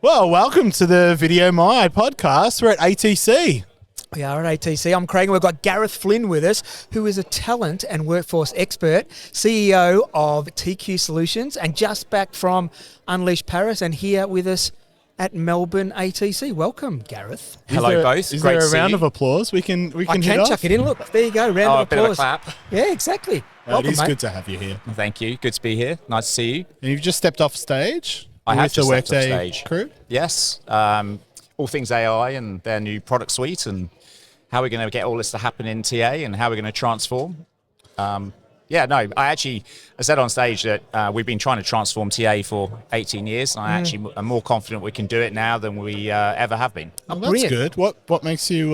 Well, welcome to the VideoMy podcast. We're at ATC. We are at ATC. I'm Craig and we've got Gareth Flynn with us, who is a talent and workforce expert, CEO of TQ Solutions, and just back from Unleash Paris and here with us at Melbourne ATC. Welcome, Gareth. Hello, both. Is Great there a to see round you. of applause we can hit off? Chuck it in. Look, there you go. Round of a bit applause. of a clap. Yeah, exactly. It is good to have you here. Thank you. Good to be here. Nice to see you. And you've just stepped off stage. I have with the just stepped off Workday stage. crew. Yes. All things AI and their new product suite and how we're going to get all this to happen in TA and how we're going to transform. I said on stage that we've been trying to transform TA for 18 years, and I actually am more confident we can do it now than we ever have been. Oh, that's brilliant. good. What makes you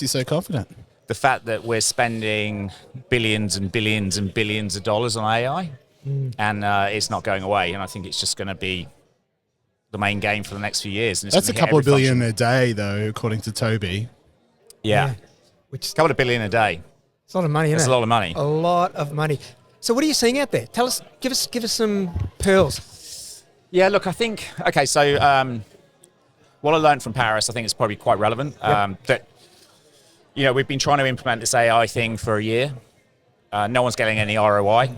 so confident? The fact that we're spending billions and billions and billions of dollars on AI, and it's not going away, and I think it's just going to be the main game for the next few years. And it's That's a gonna hit couple of every billion function. a day, though, according to Toby. Yeah. Which is A couple of billion a day. a lot of money, isn't That's it? a lot of money. A lot of money. So what are you seeing out there? Tell us, give us some pearls. Yeah, look, I think, okay, so what I learned from Paris, I think it's probably quite relevant. That, we've been trying to implement this AI thing for a year. No one's getting any ROI.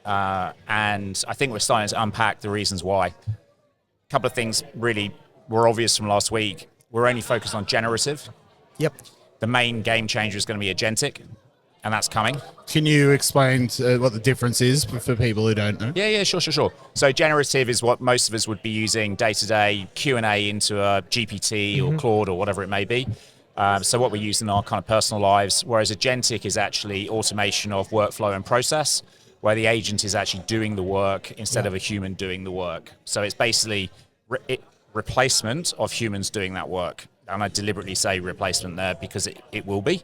And I think we're starting to unpack the reasons why. A couple of things really were obvious from last week. We're only focused on generative. Yep. The main game changer is going to be agentic, and that's coming. Can you explain what the difference is for people who don't know? Yeah, sure. So generative is what most of us would be using day-to-day Q&A into a GPT or Claude or whatever it may be. So what we use in our kind of personal lives, whereas agentic is actually automation of workflow and process, where the agent is actually doing the work instead of a human doing the work. So it's basically replacement of humans doing that work. And I deliberately say replacement there because it will be.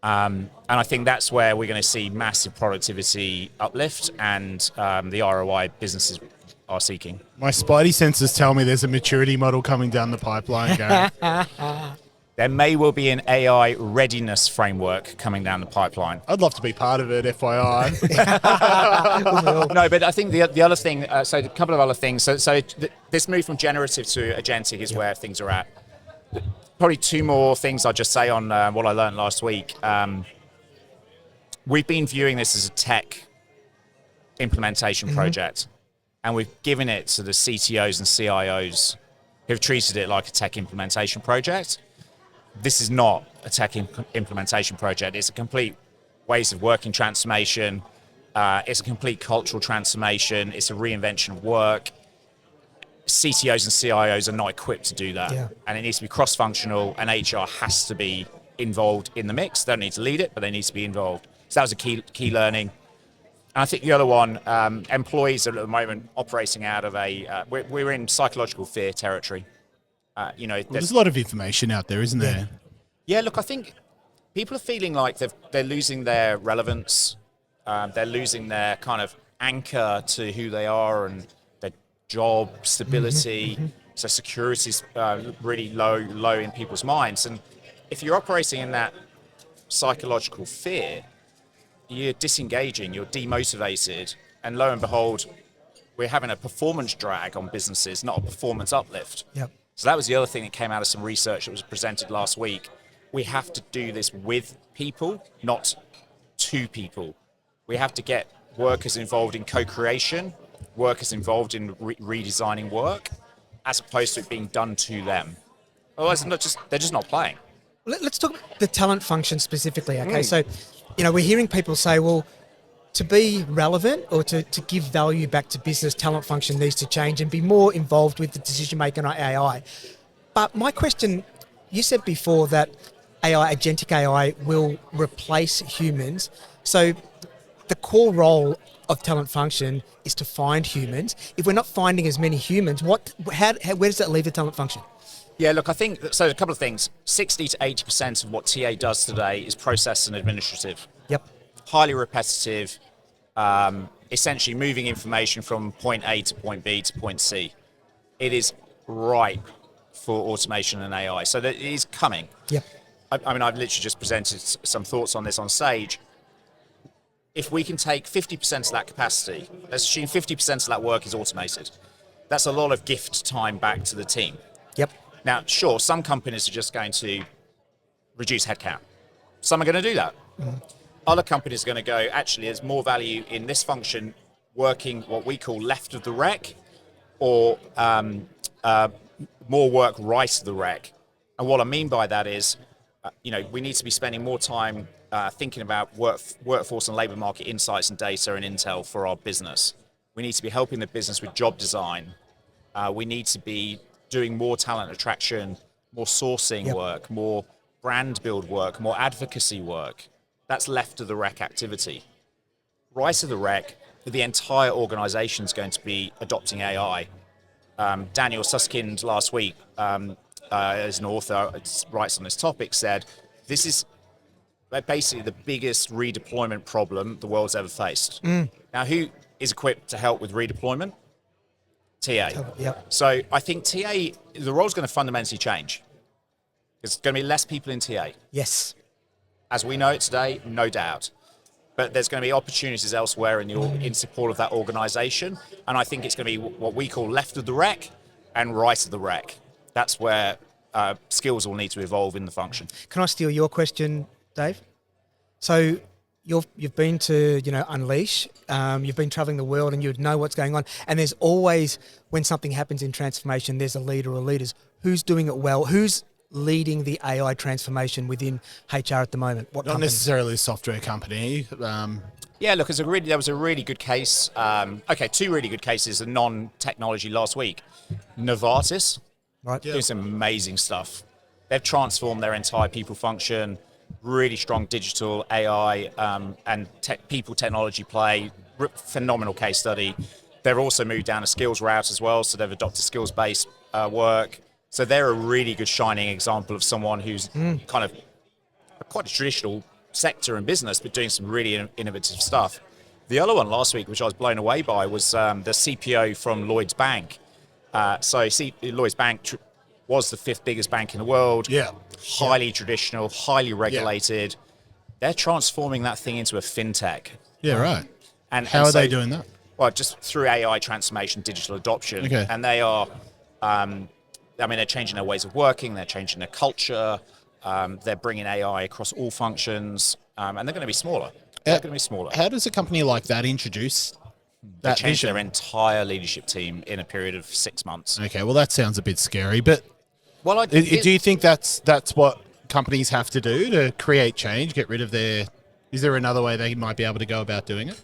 And I think that's where we're going to see massive productivity uplift and the ROI businesses are seeking. My spidey senses tell me there's a maturity model coming down the pipeline, Gareth. There may well be an AI readiness framework coming down the pipeline. I'd love to be part of it, FYI. No, but I think the other thing, so a couple of other things. So this move from generative to agentic is where things are at. Probably two more things I'll just say on what I learned last week. We've been viewing this as a tech implementation project, and we've given it to the CTOs and CIOs who've treated it like a tech implementation project. This is not a tech implementation project. It's a complete ways of working transformation. It's a complete cultural transformation. It's a reinvention of work. CTOs and CIOs are not equipped to do that. Yeah. And it needs to be cross-functional, and HR has to be involved in the mix. They don't need to lead it, but they need to be involved. So that was a key learning. And I think the other one, employees are at the moment operating out of we're in psychological fear territory. There's a lot of information out there, isn't there? Yeah, look, I think people are feeling like they're losing their relevance. They're losing their kind of anchor to who they are and their job stability. So security is really low in people's minds. And if you're operating in that psychological fear, you're disengaging, you're demotivated, and lo and behold, we're having a performance drag on businesses, not a performance uplift. Yep. So that was the other thing that came out of some research that was presented last week. We have to do this with people, not to people. We have to get workers involved in co-creation, workers involved in redesigning work, as opposed to it being done to them. Otherwise, they're just not playing. Let's talk about the talent function specifically, okay? So, we're hearing people say, well, to be relevant or to give value back to business, talent function needs to change and be more involved with the decision-making on AI. But my question, you said before that agentic AI will replace humans. So the core role of talent function is to find humans. If we're not finding as many humans, where does that leave the talent function? Yeah, look, I think, so a couple of things. 60 to 80% of what TA does today is process and administrative. Yep. Highly repetitive, essentially moving information from point A to point B to point C. It is ripe for automation and AI. So that it is coming. Yep. I mean, I've literally just presented some thoughts on this on stage. If we can take 50% of that capacity, let's assume 50% of that work is automated. That's a lot of gift time back to the team. Yep. Now, sure, some companies are just going to reduce headcount. Some are going to do that. Other companies are going to go, actually, there's more value in this function working what we call left of the rec, or more work right of the rec. And what I mean by that is, we need to be spending more time thinking about workforce and labor market insights and data and intel for our business. We need to be helping the business with job design. We need to be doing more talent attraction, more sourcing work, more brand build work, more advocacy work. That's left of the rec activity. Right of the rec, the entire organization is going to be adopting AI. Daniel Susskind last week, as an author, writes on this topic, said, this is basically the biggest redeployment problem the world's ever faced. Now, who is equipped to help with redeployment? TA. Yep. So I think TA, the role's going to fundamentally change. There's going to be less people in TA. Yes. As we know it today, no doubt. But there's going to be opportunities elsewhere in support of that organization. And I think it's going to be what we call left of the rec and right of the rec. That's where skills will need to evolve in the function. Can I steal your question, Dave? So you've been to Unleash, you've been traveling the world, and you'd know what's going on. And there's always, when something happens in transformation, there's a leader or leaders. Who's doing it well? Who's leading the AI transformation within HR at the moment? What Not company? necessarily a software company. Yeah, look, there was a really good case. Two really good cases of non-technology last week. Novartis, Right. doing some amazing stuff. They've transformed their entire people function, really strong digital AI and people technology play, phenomenal case study. They've also moved down a skills route as well, so they've adopted skills-based work. So they're a really good shining example of someone who's kind of quite a traditional sector and business, but doing some really innovative stuff. The other one last week, which I was blown away by, was the CPO from Lloyd's Bank. Lloyd's Bank was the 5th biggest bank in the world. Yeah. Highly traditional, highly regulated. They're transforming that thing into a fintech. Yeah, right. And How are they doing that? Well, just through AI transformation, digital adoption. Okay. And they are, they're changing their ways of working, they're changing their culture, they're bringing AI across all functions, and they're going to be smaller. How does a company like that introduce They that changed vision? their entire leadership team in a period of 6 months. Okay, well, that sounds a bit scary, but Well, do you think that's what companies have to do to create change, get rid of their... Is there another way they might be able to go about doing it?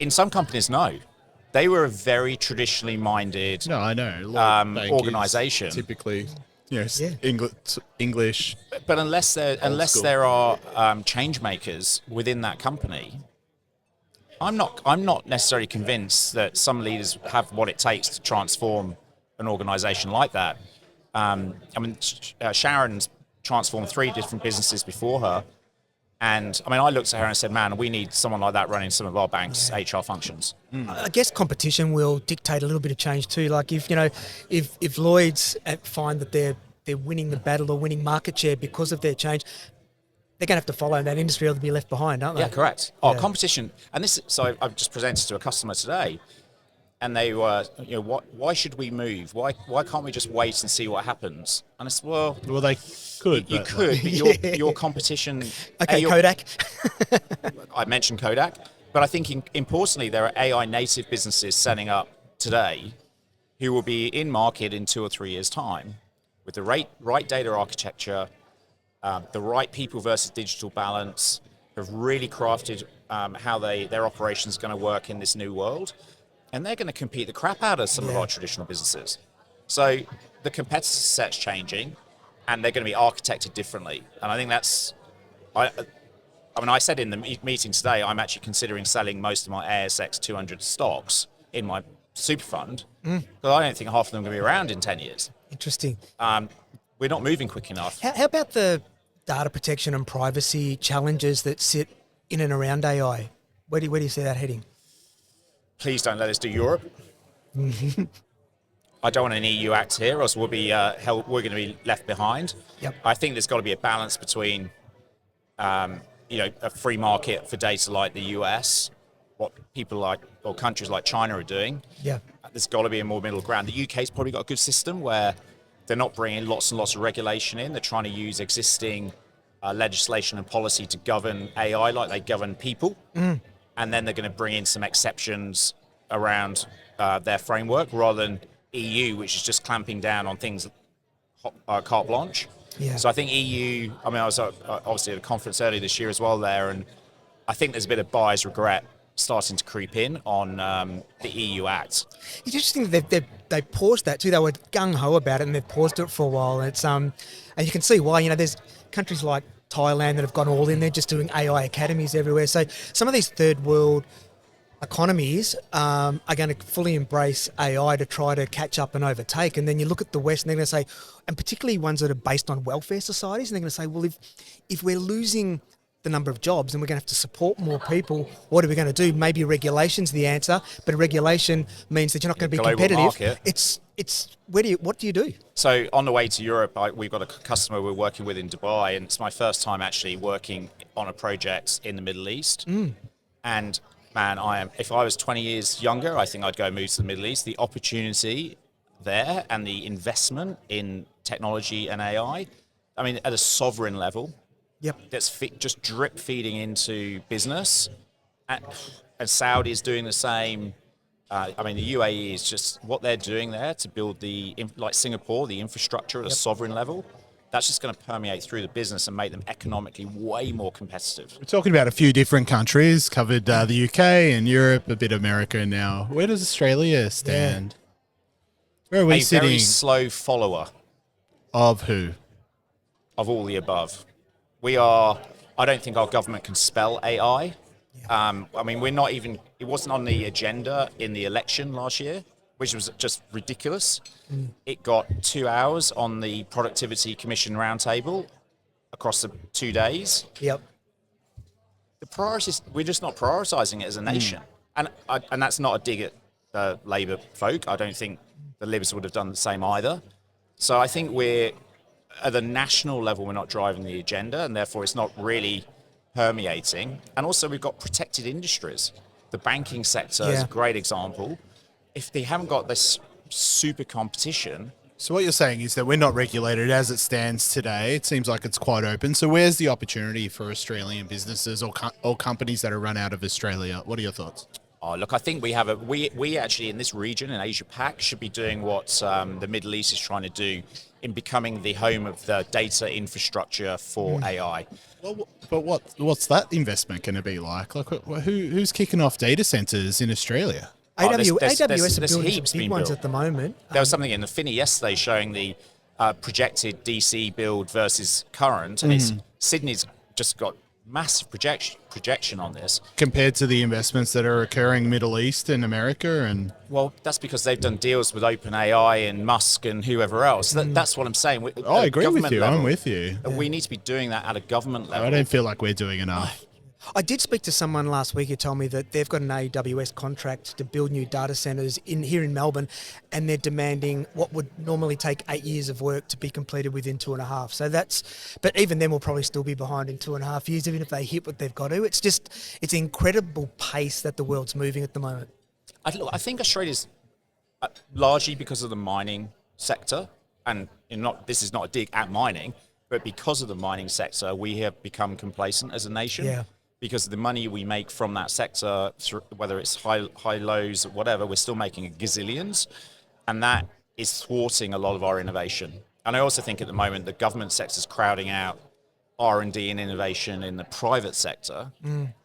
in some companies, no. They were a very traditionally minded No, I know. Lloyd Bank is organization. typically, Yeah. English. But unless school. there are change makers within that company, I'm not necessarily convinced that some leaders have what it takes to transform an organization like that. Sharon's transformed 3 different businesses before her, and I looked at her and said, "Man, we need someone like that running some of our bank's HR functions." I guess competition will dictate a little bit of change too. Like if Lloyd's find that they're winning the battle or winning market share because of their change, they're going to have to follow in that industry or they'll be left behind, aren't they? Yeah, correct. Competition, and this. So I've just presented to a customer today, and they were, why should we move? Why can't we just wait and see what happens? And I said, well, They could. you but- could, but your competition. Okay, Kodak. I mentioned Kodak, but I think importantly, there are AI native businesses setting up today who will be in market in 2 or 3 years' time with the right data architecture, the right people versus digital balance, have really crafted how their operations are going to work in this new world. And they're going to compete the crap out of some of our traditional businesses. So the competitor set's changing, and they're going to be architected differently. And I think that's... I said in the meeting today, I'm actually considering selling most of my ASX 200 stocks in my super fund, because I don't think half of them are going to be around in 10 years. Interesting. We're not moving quick enough. How about the data protection and privacy challenges that sit in and around AI? Where do you see that heading? Please don't let us do Europe. I don't want an EU act here, or else we're going to be left behind. Yep. I think there's got to be a balance between, a free market for data like the US, what people like or countries like China are doing, Yeah. there's got to be a more middle ground. The UK's probably got a good system where they're not bringing lots and lots of regulation in. They're trying to use existing legislation and policy to govern AI like they govern people. And then they're going to bring in some exceptions around their framework rather than EU, which is just clamping down on things carte blanche. Yeah. So I think EU, I was obviously at a conference earlier this year as well there, and I think there's a bit of buyer's regret starting to creep in on the EU Act. It's interesting that they paused that too. They were gung-ho about it and they've paused it for a while. And it's and you can see why. There's countries like Thailand that have gone all in. They're just doing AI academies everywhere. So some of these third world economies are going to fully embrace AI to try to catch up and overtake. And then you look at the West and they're going to say, and particularly ones that are based on welfare societies, and they're going to say, well, if we're losing the number of jobs and we're going to have to support more people, what are we going to do? Maybe regulation's the answer, but regulation means that you're not going to be competitive. Market. It's what do you do? So on the way to Europe, we've got a customer we're working with in Dubai, and it's my first time actually working on a project in the Middle East. And man, if I was 20 years younger, I think I'd go move to the Middle East. The opportunity there and the investment in technology and AI, at a sovereign level, that's just drip feeding into business. And Saudi is doing the same. The UAE is just what they're doing there to build like Singapore, the infrastructure at a sovereign level. That's just going to permeate through the business and make them economically way more competitive. We're talking about a few different countries, covered the UK and Europe, a bit of America now. Where does Australia stand? Where are we sitting? A very slow follower. Of who? Of all the above. I don't think our government can spell AI. We're not even, it wasn't on the agenda in the election last year, which was just ridiculous. It got 2 hours on the Productivity Commission roundtable across the 2 days. Yep. The priorities, we're just not prioritizing it as a nation. And that's not a dig at Labour folk. I don't think the Libs would have done the same either. So I think at the national level, we're not driving the agenda, and therefore it's not really permeating. And also we've got protected industries. The banking sector is a great example. If they haven't got this super competition. So what you're saying is that we're not regulated as it stands today. It seems like it's quite open. So where's the opportunity for Australian businesses or companies that are run out of Australia? What are your thoughts? Oh, look, I think we have we actually in this region, in Asia Pac, should be doing what the Middle East is trying to do in becoming the home of the data infrastructure for AI. Well, but what's that investment going to be like? Like, who's kicking off data centers in Australia? AWS are building some big ones at the moment. There was something in the Finny yesterday showing the projected DC build versus current, and Sydney's just got massive projection on this. Compared to the investments that are occurring Middle East and America, and well, that's because they've done deals with OpenAI and Musk and whoever else. That's what I'm saying. I agree with you. I'm with you. We need to be doing that at a government level. I don't feel like we're doing enough. I did speak to someone last week who told me that they've got an AWS contract to build new data centers here in Melbourne, and they're demanding what would normally take 8 years of work to be completed within 2.5. So but even then we'll probably still be behind in 2.5 years, even if they hit what they've got to. It's incredible pace that the world's moving at the moment. I think Australia's largely because of the mining sector, and this is not a dig at mining, but because of the mining sector, we have become complacent as a nation. Yeah. Because the money we make from that sector, whether it's high lows or whatever, we're still making gazillions, and that is thwarting a lot of our innovation. And I also think at the moment the government sector is crowding out R&D and innovation in the private sector.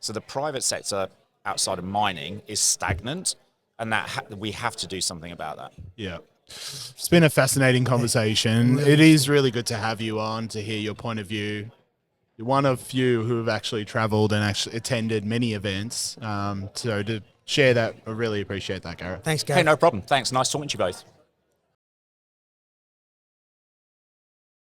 So the private sector outside of mining is stagnant, and we have to do something about that. Yeah. It's been a fascinating conversation. It is really good to have you on to hear your point of view. You're one of few who have actually traveled and actually attended many events. So to share that, I really appreciate that, Gareth. Thanks, Gareth. Hey, no problem. Thanks. Nice talking to you both.